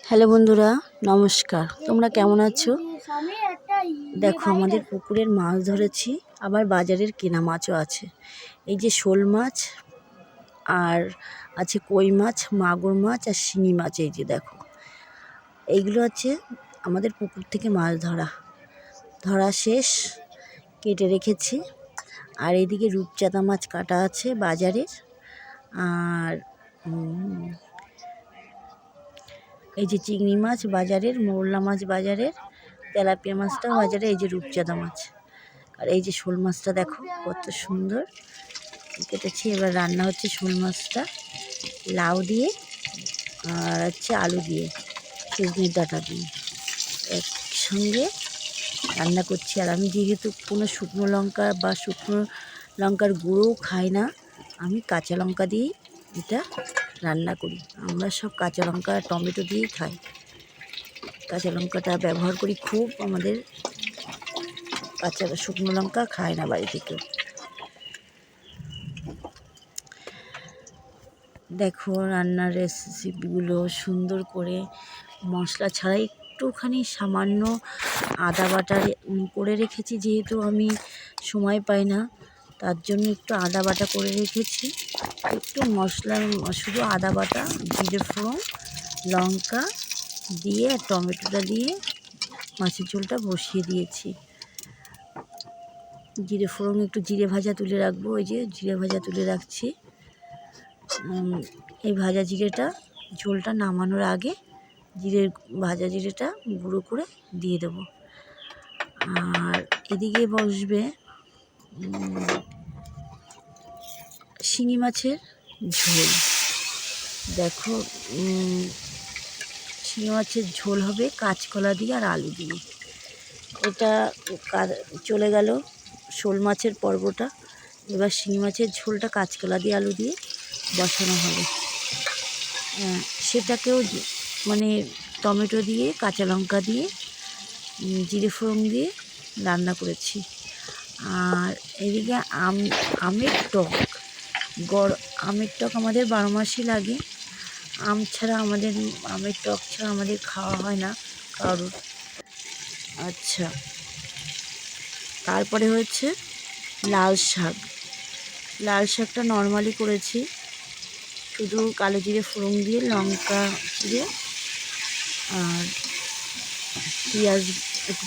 Hello বন্ধুরা, নমস্কার। তোমরা কেমন আছো? দেখো, আমাদের পুকুরের মাছ ধরেছি, আবার বাজারের কেনা মাছও আছে। এই যে শোল মাছ, আর আছে কই মাছ, মাগুর মাছ আর শিঙি মাছ। এই যে দেখো, এইগুলো আছে আমাদের পুকুর থেকে মাছ ধরা শেষ, কেটে রেখেছি। আর এইদিকে রূপচাঁদা মাছ কাটা আছে বাজারের। আর এই যে চিংড়ি মাছ বাজারের, মৌরলা মাছ বাজারের, তেলাপিয়া মাছটাও বাজারে। এই যে রূপচাঁদা মাছ, আর এই যে শোল মাছটা দেখো কত সুন্দর কেটেছি। এবার রান্না হচ্ছে শোল মাছটা লাউ দিয়ে আর হচ্ছে আলু দিয়ে, সজনের ডাঁটা দিয়ে একসঙ্গে রান্না করছি। আর আমি যেহেতু কোনো শুকনো লঙ্কা বা শুকনো লঙ্কার গুঁড়োও খাই না, আমি কাঁচা লঙ্কা দিয়েই এটা রান্না করি। আমরা সব কাঁচা লঙ্কা টমেটো দিয়েই খাই। কাঁচা লঙ্কাটা ব্যবহার করি খুব, আমাদের কাঁচা শুকনো লঙ্কা খায় না বাড়ি থেকে। দেখো রান্নার রেসিপিগুলো সুন্দর করে মশলা ছাড়া একটুখানি সামান্য আদা বাটা করে রেখেছি, যেহেতু আমি সময় পাই না তার জন্য একটু আদা বাটা করে রেখেছি। একটু মশলা, শুধু আদা বাটা, জিরে ফোড়ন, লঙ্কা দিয়ে আর টমেটোটা দিয়ে মাছের ঝোলটা বসিয়ে দিয়েছি। জিরে ফোড়ন, একটু জিরে ভাজা তুলে রাখবো। ওই যে জিরে ভাজা তুলে রাখছি। এই ভাজা জিরেটা ঝোলটা নামানোর আগে ভাজা জিরেটা গুঁড়ো করে দিয়ে দেবো। আর এদিকে বসবে শিঙি মাছের ঝোল। দেখো, শিঙি মাছের ঝোল হবে কাঁচকলা দিয়ে আর আলু দিয়ে। এটা চলে গেল শোল মাছের পর্বটা। এবার শিঙি মাছের ঝোলটা কাঁচকলা দিয়ে আলু দিয়ে বসানো হবে। সেটাকেও মানে টমেটো দিয়ে, কাঁচা লঙ্কা দিয়ে, জিরে ফোড়ন দিয়ে রান্না করেছি। আর এদিকে আমের টক, আমের টক আমাদের 12 মাসই লাগে। আমের টক ছাড়া আমাদের খাওয়া হয় না কারোর। আচ্ছা, তারপরে হচ্ছে লাল শাকটা নর্মালি করেছি, শুধু কালো জিরে ফোড়ন দিয়ে, লঙ্কা দিয়ে আর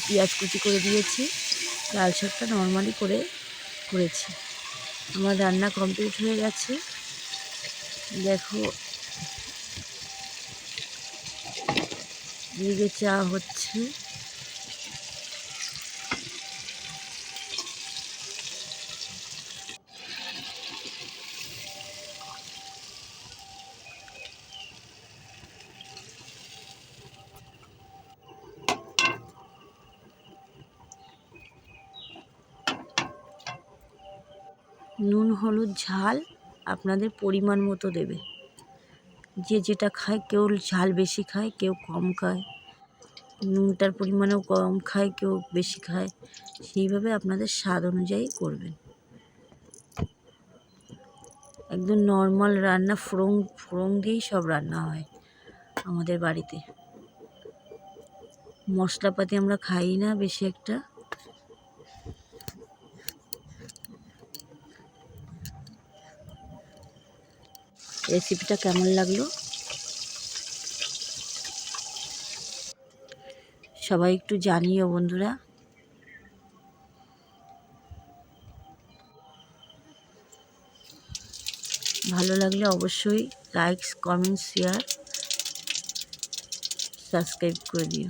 পেঁয়াজ কুচি করে দিয়েছি। লাল শাকটা নর্মালি করেছি। আমার রান্না কমপ্লিট হয়ে গেছে। দেখো, এদিকে চা হচ্ছে। নুন হলুদ ঝাল আপনাদের পরিমাণ মতো দেবে। যে যেটা খায়, কেউ ঝাল বেশি খায়, কেউ কম খায়, নুনটার পরিমাণেও কম খায়, কেউ বেশি খায়। সেইভাবে আপনাদের স্বাদ অনুযায়ী করবেন। একদম নর্মাল রান্না, ফোড়ন দিয়েই সব রান্না হয় আমাদের বাড়িতে। মশলাপাতি আমরা খাই না বেশি একটা। রেসিপিটা কেমন লাগলো সবাই একটু জানিও বন্ধুরা। ভালো লাগলে অবশ্যই লাইক, কমেন্ট, শেয়ার, সাবস্ক্রাইব করে দিও।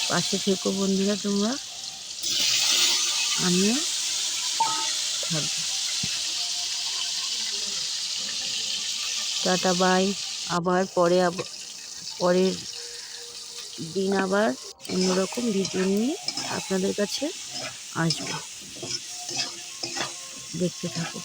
পাশে থেকো বন্ধুরা তোমরা, আমিও থাকবো। Tata, bye. আবার পরের দিন আবার অন্যরকম ভিডিও নিয়ে আপনাদের কাছে আসবো। দেখতে থাকো।